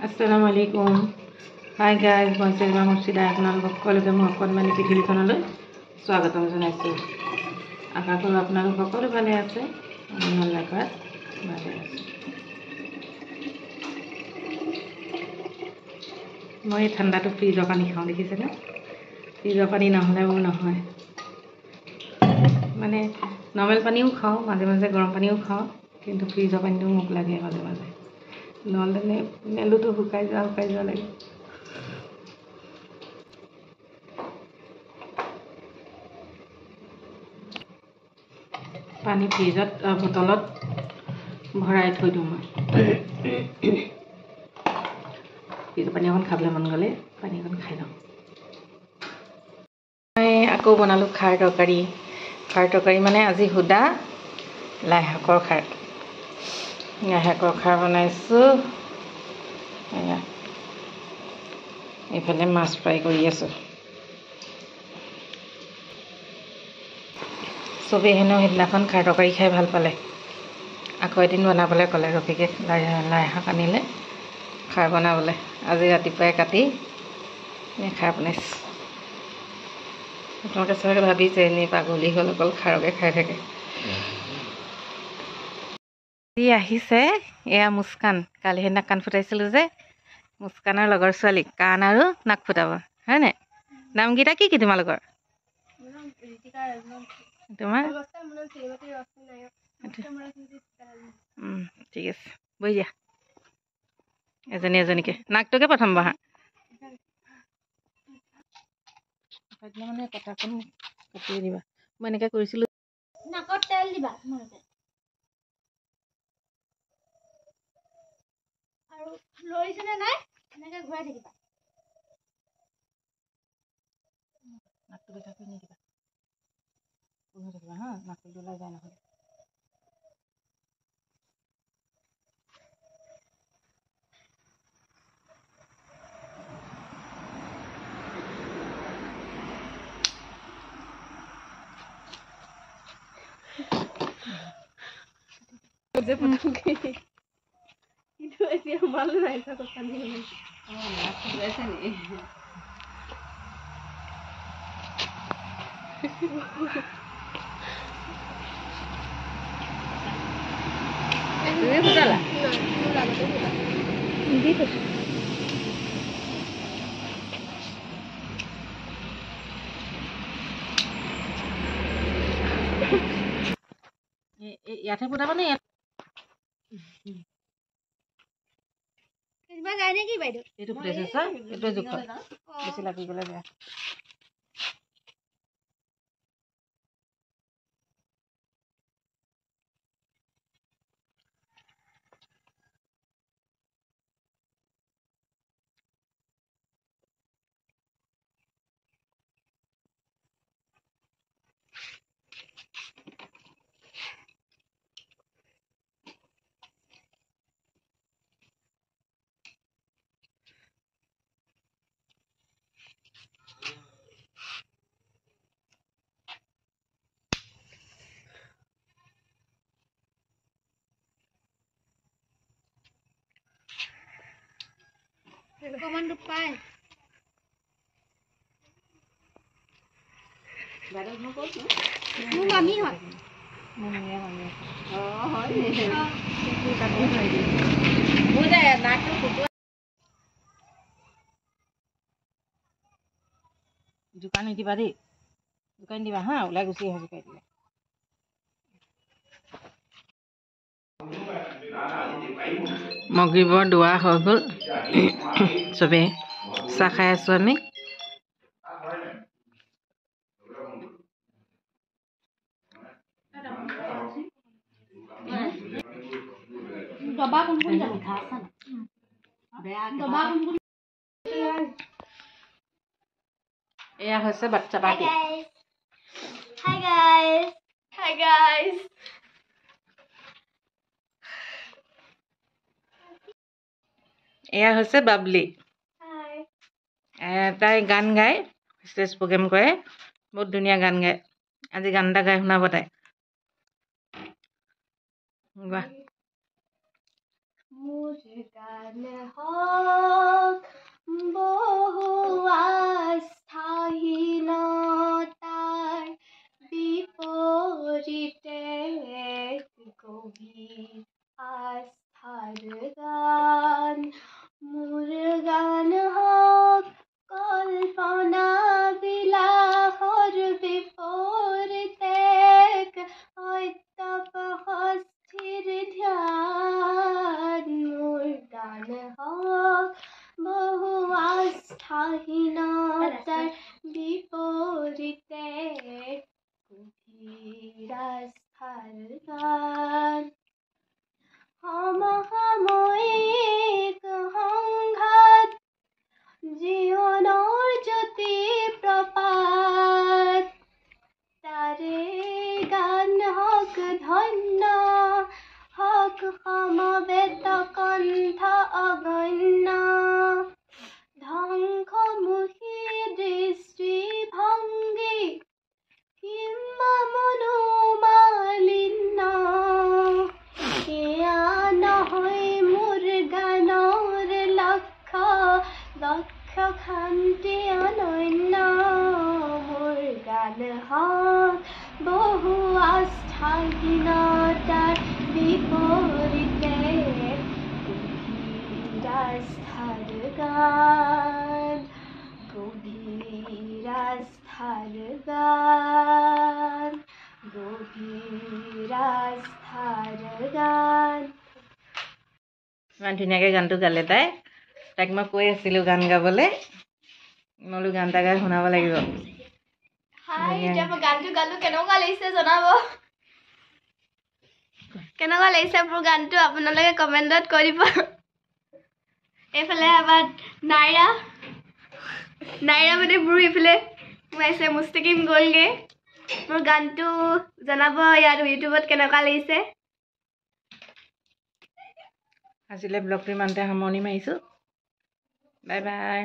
Assalamu alaikum. Hi guys, মই চেলমা মুৰ্ছিদা আপোনালোকক সকলোকে মই অকণমানি পৃথিৱীখনলৈ স্বাগতম জনাইছোঁ। আশা কৰোঁ আপোনালোক সকলো ভালে আছে, আমি আল্লাহ কৰাত ভালে আছোঁ। মই ঠাণ্ডাটো ফ্ৰিজৰ পানী খাওঁ, দেখিছেনে? ফ্ৰিজৰ পানী নহ'লে মোৰ নহয়। মানে নৰ্মেল পানীও খাওঁ, মাজে মাজে গৰম পানীও খাওঁ, কিন্তু ফ্ৰিজৰ পানীটো মোক লাগে মাজে মাজে, নহ'লে নেলুটো শুকাই যোৱা লাগে। পানী ফ্ৰিজত বটলত ভৰাই থৈ দিওঁ মই। ফ্ৰিজৰ পানী অকণ খাবলৈ মন গ'লে পানী অকণ খাই লওঁ। মই আকৌ বনালোঁ খাৰ তৰকাৰী। খাৰ তৰকাৰী মানে আজি সুদা লাই শাকৰ খাৰ। লাই শাকৰ খাৰ বনাইছোঁ। এয়া এইফালে মাছ ফ্ৰাই কৰি আছোঁ। চবেই হেনো সেইদিনাখন খাৰ তৰকাৰী খাই ভাল পালে। আকৌ এদিন বনাবলৈ ক'লে, ৰফিকে লাই শাক আনিলে খাৰ বনাবলৈ। আজি ৰাতিপুৱাই কাটি খাৰ বনাইছোঁ। আপোনালোকে চাগে ভাবিছে এনেই পাগলী হ'ল, অকল খাৰকে খাই থাকে। আহিছে এয়া মুস্কান। কালি সেইদিনা কাণ ফুটাইছিলোঁ যে, মুস্কানৰ লগৰ ছোৱালী কাণ আৰু নাক ফুটাব, হয়নে? নামকেইটা কি তোমালোকৰ? তোমাৰ ঠিক আছে, বহি দিয়া এজনী এজনীকে। নাকটোকে প্ৰথম বহা। মানে কথাখন কাটিয়ে দিবা। মই এনেকৈ কৰিছিলোঁ। নাকত তেল দিবা আৰু লৰিছেনে নাই এনেকৈ ঘূৰাই থাকিবা। নাকটো বেকা কৰি নিদিবা, পুহি থাকিবা হা, নাকটো ওলাই যায় নহ'লে। কিন্তু এতিয়া সোমালো নাই পানী ওলাইছে নি? তুমি ফুটালা? ইয়াতহে ফুটাবা নে? এইটো ফুটাইছে চা, এইটোৱে জোখ বেছি লাগি গ'লে বেয়া। কমান্ড পায় দাদা মই কৈছো মোৰ মামী হয়। মোৰ মামী হয় নি কাটি হয় দি বুঝা নাকটো ফুটো দোকান দিবা দেই, দোকান দিবা হা, ওলাই গুচি আহে জোকাই দিলে। মগিবৰ দোৱা হৈ গ'ল, চবেই চাহ খাই আছোঁ আমি। এয়া হৈছে বাচ্চা party. Hi guys. Hi guys. এয়া হৈছে বাবলি। Hi. তাই গান গায়, ষ্টেজ প্ৰগ্ৰেম কৰে, বহুত ধুনীয়া গান গায়। আজি গান এটা গাই শুনাব তাই। গোৱা। मुझ গান হওক বহু আস্থাহীনতাৰ বিপৰীতে গভীৰ আস্থাৰ গান মোৰ গান হওক কল্পনা বিলাসৰ বিপৰীতে অত্যপস্থিৰ ধ্যান মোৰ গান হওক বহু আস্থাহীনতাৰ বিপৰীতে গভীৰ আস্থাৰ গান সমসাময়িক সংঘাত জীৱনৰ জ্যোতি প্ৰপাত তাৰে গান হওক ধন্য হওক সমবেত কণ্ঠ অগণ্য ধ্বংসমুখী দৃষ্টিভংগী কিম্বা মনোমালিন্য সেয়া নহয় মোৰ গানৰ লক্ষ্য শান্তি অনন্য মোৰ গান হওক বহু আস্থাহীনতাৰ বিপৰীতে গভীৰ আস্থাৰ গান গভীৰ আস্থাৰ গান গভীৰ আস্থাৰ গান ইমান ধুনীয়াকৈ গানটো গালে তাইক মই কৈ আছিলোঁ গান গাবলৈ মই বোলো গান এটা গাই শুনাব লাগিব এতিয়া মই গানটো গালোঁ কেনেকুৱা লাগিছে জনাব কেনেকুৱা লাগিছে মোৰ গানটো আপোনালোকে কমেণ্টত কৈ দিব এইফালে আমাৰ নাইৰা মানে মোৰ এইফালে সোমাইছে মুস্তাকিম গ'লগৈ মোৰ গানটো জনাব ইয়াত ইউটিউবত কেনেকুৱা লাগিছে আজিলৈ ব্লগটো ইমানতে সামৰণি মাৰিছোঁ বাই বাই